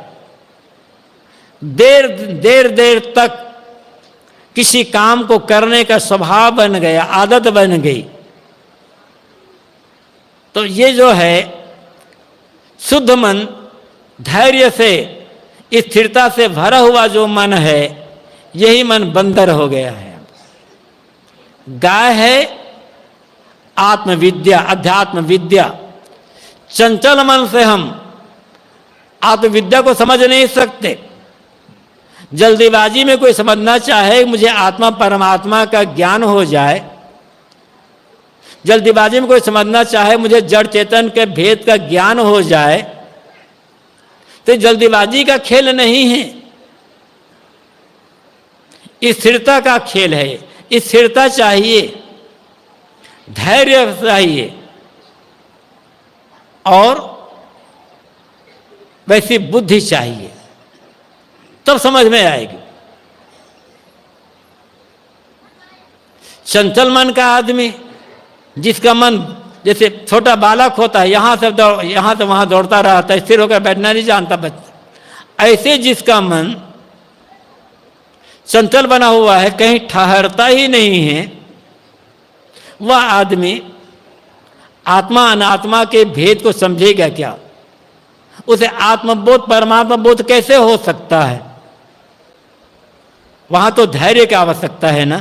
देर तक किसी काम को करने का स्वभाव बन गया, आदत बन गई। तो ये जो है शुद्ध मन, धैर्य से, स्थिरता से भरा हुआ जो मन है, यही मन बंदर हो गया है। गाय है आत्मविद्या, अध्यात्म विद्या। चंचल मन से हम आत्मविद्या को समझ नहीं सकते। जल्दीबाजी में कोई समझना चाहे मुझे आत्मा परमात्मा का ज्ञान हो जाए, जल्दीबाजी में कोई समझना चाहे मुझे जड़ चेतन के भेद का ज्ञान हो जाए, तो जल्दीबाजी का खेल नहीं है, स्थिरता का खेल है। स्थिरता चाहिए, धैर्य चाहिए और वैसी बुद्धि चाहिए, तब समझ में आएगी। चंचल मन का आदमी, जिसका मन जैसे छोटा बालक होता है, यहाँ से वहाँ दौड़ता रहता है, स्थिर होकर बैठना नहीं जानता बच्चा, ऐसे जिसका मन चंचल बना हुआ है, कहीं ठहरता ही नहीं है, वह आदमी आत्मा अनात्मा के भेद को समझेगा क्या? उसे आत्मबोध परमात्मा बोध कैसे हो सकता है? वहां तो धैर्य की आवश्यकता है ना।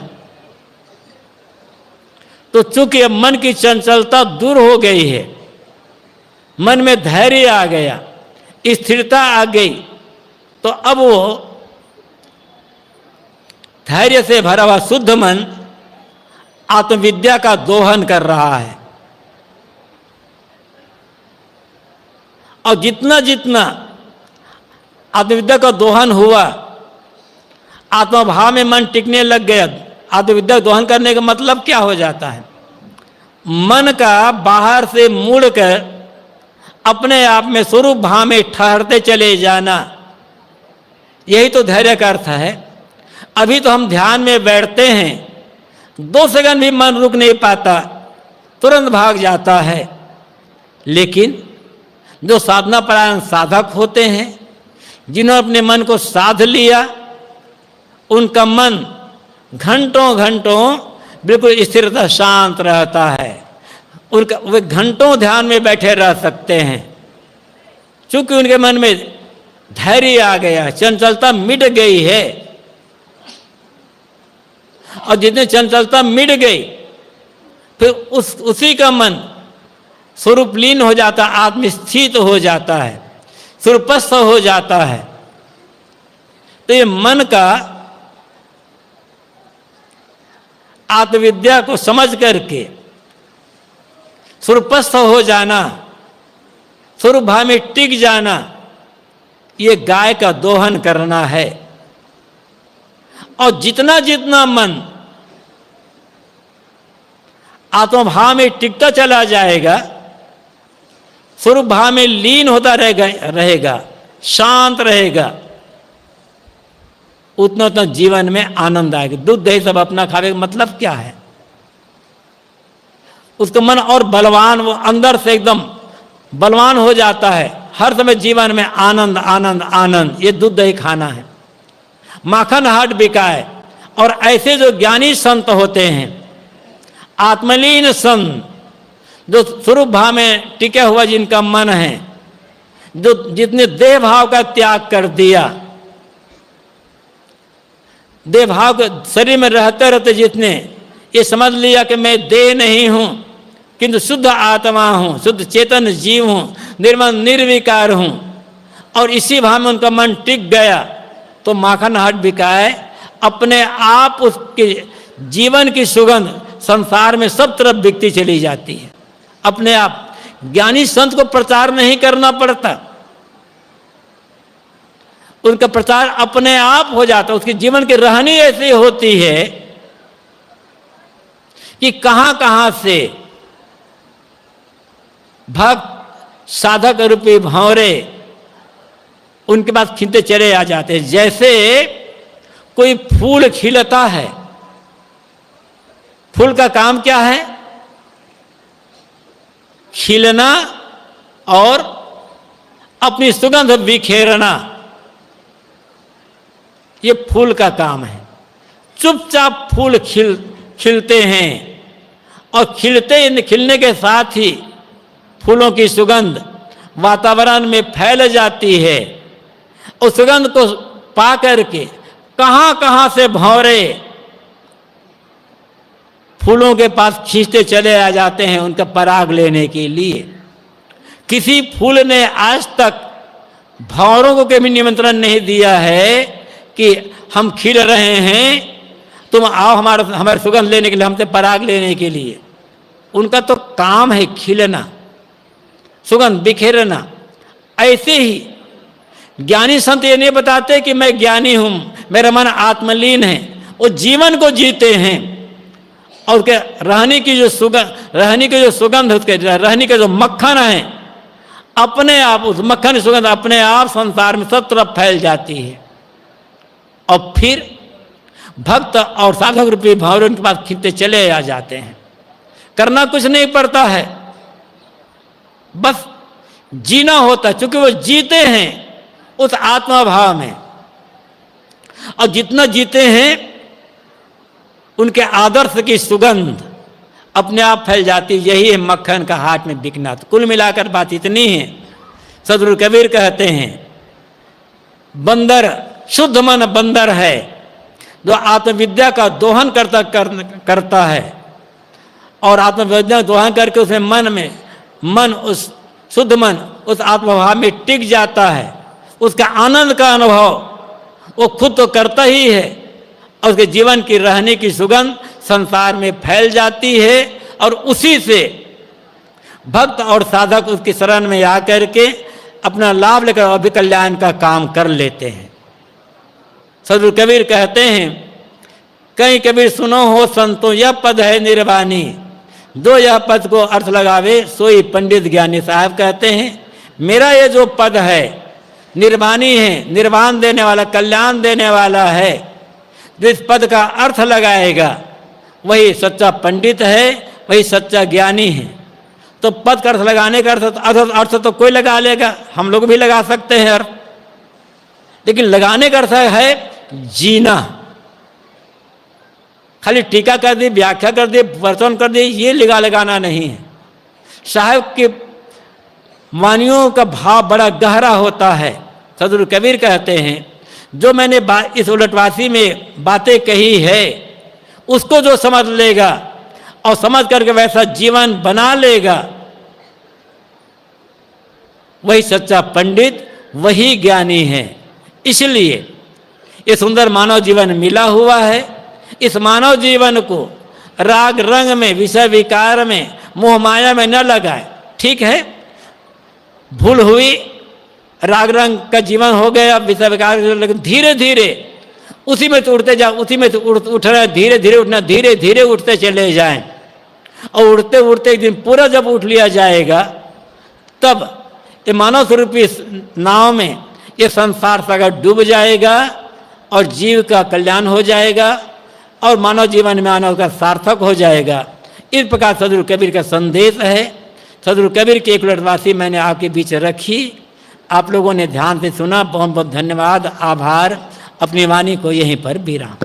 तो चूंकि अब मन की चंचलता दूर हो गई है, मन में धैर्य आ गया, स्थिरता आ गई, तो अब वो धैर्य से भरा हुआ शुद्ध मन आत्मविद्या का दोहन कर रहा है। और जितना जितना आत्मविद्या का दोहन हुआ, आत्मभाव में मन टिकने लग गया। आत्मविद्या दोहन करने का मतलब क्या हो जाता है? मन का बाहर से मुड़कर अपने आप में स्वरूप भाव में ठहरते चले जाना, यही तो धैर्य का अर्थ है। अभी तो हम ध्यान में बैठते हैं, 2 सेकंड भी मन रुक नहीं पाता, तुरंत भाग जाता है। लेकिन जो साधना परायण साधक होते हैं, जिन्होंने अपने मन को साध लिया, उनका मन घंटों घंटों बिल्कुल स्थिरता शांत रहता है। उनका वे घंटों ध्यान में बैठे रह सकते हैं, क्योंकि उनके मन में धैर्य आ गया, चंचलता मिट गई है। और जितनी चंचलता मिट गई, फिर उसी का मन स्वरूपलीन हो जाता, आत्मस्थित हो जाता है, स्वरूपस्थ हो जाता है। तो ये मन का आत्मविद्या को समझ करके स्वरूपस्थ हो जाना, स्वरूप भाव में टिक जाना, ये गाय का दोहन करना है। और जितना जितना मन आत्मभाव में टिकता चला जाएगा, स्वरूप भाव में लीन होता रहेगा, शांत रहेगा, उतना उतना जीवन में आनंद आएगा। दूध दही सब अपना खावे का मतलब क्या है? उसका मन और बलवान, वो अंदर से एकदम बलवान हो जाता है। हर समय जीवन में आनंद आनंद आनंद, ये दूध दही खाना है। माखन हाट बिकाए। और ऐसे जो ज्ञानी संत होते हैं, आत्मलीन संत, जो स्वरूप भाव में टिका हुआ जिनका मन है, जो जितने देह भाव का त्याग कर दिया, देह भाव के शरीर में रहते रहते जितने ये समझ लिया कि मैं देह नहीं हूं, किंतु शुद्ध आत्मा हूं, शुद्ध चेतन जीव हूं, निर्मल निर्विकार हूं, और इसी भाव में उनका मन टिक गया, तो माखन हाट बिकाए अपने आप उसके जीवन की सुगंध संसार में सब तरफ बिकती चली जाती है। अपने आप ज्ञानी संत को प्रचार नहीं करना पड़ता, उनका प्रचार अपने आप हो जाता। उसके जीवन की रहनी ऐसी होती है कि कहां कहां से भक्त साधक रूपी भंवरे उनके पास खिलते चले आ जाते हैं। जैसे कोई फूल खिलता है, फूल का काम क्या है? खिलना और अपनी सुगंध बिखेरना, ये फूल का काम है। चुपचाप फूल खिलते हैं, और खिलने के साथ ही फूलों की सुगंध वातावरण में फैल जाती है। उस सुगंध को पा करके कहां कहां से भंवरे फूलों के पास खींचते चले आ जाते हैं उनका पराग लेने के लिए। किसी फूल ने आज तक भंवरों को कभी निमंत्रण नहीं दिया है कि हम खिल रहे हैं, तुम आओ हमारे सुगंध लेने के लिए, हमसे पराग लेने के लिए। उनका तो काम है खिलना, सुगंध बिखेरना। ऐसे ही ज्ञानी संत ये नहीं बताते कि मैं ज्ञानी हूं, मेरा मन आत्मलीन है। वो जीवन को जीते हैं, और उसके रहने की जो सुगंध, उसके रहने का जो मक्खन है, अपने आप उस मक्खन की सुगंध अपने आप संसार में सब तरफ फैल जाती है। और फिर भक्त और साधक रूपी भंवरे उनके पास खिलते चले आ जाते हैं। करना कुछ नहीं पड़ता है, बस जीना होता है, क्योंकि वो जीते हैं उस आत्मा भाव में। और जितना जीते हैं उनके आदर्श की सुगंध अपने आप फैल जाती। यही है मक्खन का हाट में बिकना। तो कुल मिलाकर बात इतनी है। सदगुरु कबीर कहते हैं, बंदर शुद्ध मन बंदर है, जो आत्मविद्या का दोहन करता है, और आत्मविद्या दोहन करके उसमें मन उस शुद्ध मन उस आत्मभाव में टिक जाता है, उसका आनंद का अनुभव वो खुद तो करता ही है, और उसके जीवन की रहने की सुगंध संसार में फैल जाती है, और उसी से भक्त और साधक उसकी शरण में आकर के अपना लाभ लेकर अभिकल्याण का काम कर लेते हैं। सदगुरु कबीर कहते हैं, कहीं कबीर सुनो हो संतो यह पद है निर्वाणी, दो यह पद को अर्थ लगावे सोई पंडित ज्ञानी। साहब कहते हैं मेरा ये जो पद है निर्वाणी है, निर्वाण देने वाला, कल्याण देने वाला है। जिस पद का अर्थ लगाएगा वही सच्चा पंडित है, वही सच्चा ज्ञानी है। तो पद का अर्थ लगाने का अर्थ तो कोई लगा लेगा, हम लोग भी लगा सकते हैं अर्थ, लेकिन लगाने का अर्थ है जीना। खाली टीका कर दी, व्याख्या कर दी, वर्णन कर दी, ये लगाना नहीं है। साहब के वाणियों का भाव बड़ा गहरा होता है। सदगुरु कबीर कहते हैं जो मैंने इस उलटवासी में बातें कही है उसको जो समझ लेगा और समझ करके वैसा जीवन बना लेगा वही सच्चा पंडित, वही ज्ञानी है। इसलिए ये सुंदर मानव जीवन मिला हुआ है। इस मानव जीवन को राग रंग में, विषय विकार में, मोह माया में न लगाए। ठीक है, भूल हुई, राग रंग का जीवन हो गया, विषय विकार, लेकिन धीरे धीरे उसी में तो उठते जाओ, उसी में तो उठ रहा है, धीरे धीरे उठना, धीरे धीरे उठते चले जाएं। और उठते उठते एक दिन पूरा जब उठ लिया जाएगा तब ये मानव स्वरूपी नाव में ये संसार सागर डूब जाएगा और जीव का कल्याण हो जाएगा और मानव जीवन में मानव का सार्थक हो जाएगा। इस प्रकार सदगुरु कबीर का संदेश है। सदगुरु कबीर की एक उलटवासी मैंने आपके बीच रखी, आप लोगों ने ध्यान से सुना। बहुत बहुत धन्यवाद, आभार। अपनी वाणी को यहीं पर विराम।